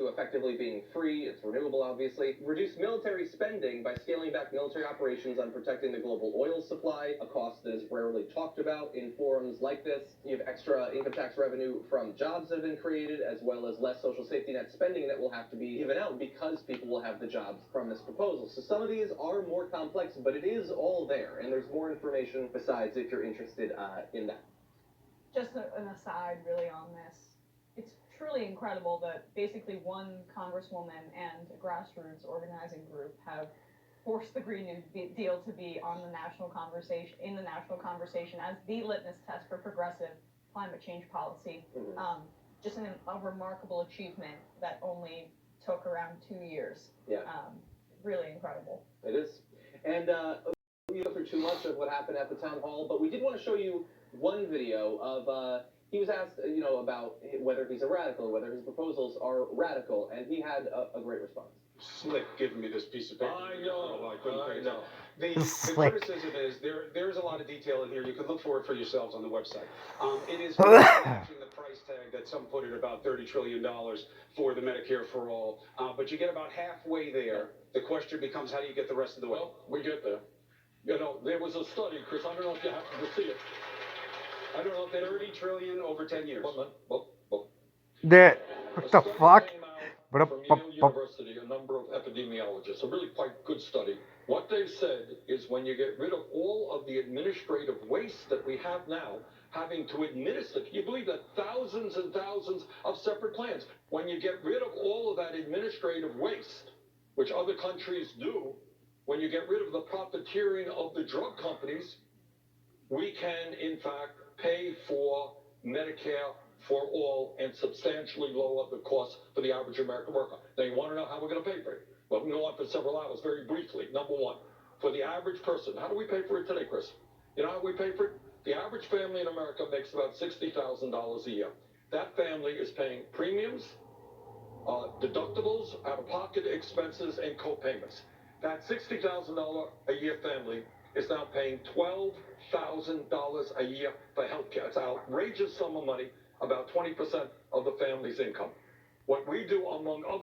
to effectively being free. It's renewable, obviously. Reduce military spending by scaling back military operations on protecting the global oil supply, a cost that is rarely talked about in forums like this. You have extra income tax revenue from jobs that have been created, as well as less social safety net spending that will have to be given out because people will have the jobs from this proposal. So some of these are more complex, but it is all there, and there's more information besides if you're interested in that. Just an aside, really, on this. It's truly incredible that basically one congresswoman and a grassroots organizing group have forced the Green New Deal to be on the national conversation, as the litmus test for progressive climate change policy. Mm-hmm. Just a remarkable achievement that only took around 2 years. Yeah. Really incredible. It is. And we go through too much of what happened at the town hall, but we did want to show you one video of, he was asked, about whether he's a radical, whether his proposals are radical, and he had a great response. Slick giving me this piece of paper. I know. I couldn't pay know. The criticism is there's a lot of detail in here. You can look for it for yourselves on the website. It is matching the price tag that some put at about $30 trillion for the Medicare for all. But you get about halfway there. The question becomes, how do you get the rest of the way? Well, we get there. There was a study, Chris. I don't know if you happen to see it. I don't know if they 30 trillion over 10 years. What the fuck? From Yale University, a number of epidemiologists, a really quite good study. What they've said is when you get rid of all of the administrative waste that we have now, having to administer, can you believe that thousands and thousands of separate plans, when you get rid of all of that administrative waste, which other countries do, when you get rid of the profiteering of the drug companies, we can, in fact, pay for Medicare for all and substantially lower the cost for the average American worker. Now, you want to know how we're going to pay for it? Well, we can go on for several hours very briefly. Number one, for the average person, how do we pay for it today, Chris? You know how we pay for it? The average family in America makes about $60,000 a year. That family is paying premiums, deductibles, out-of-pocket expenses, and co-payments. That $60,000 a year family is now paying $12,000 a year for health care. It's an outrageous sum of money, about 20% of the family's income. What we do, among other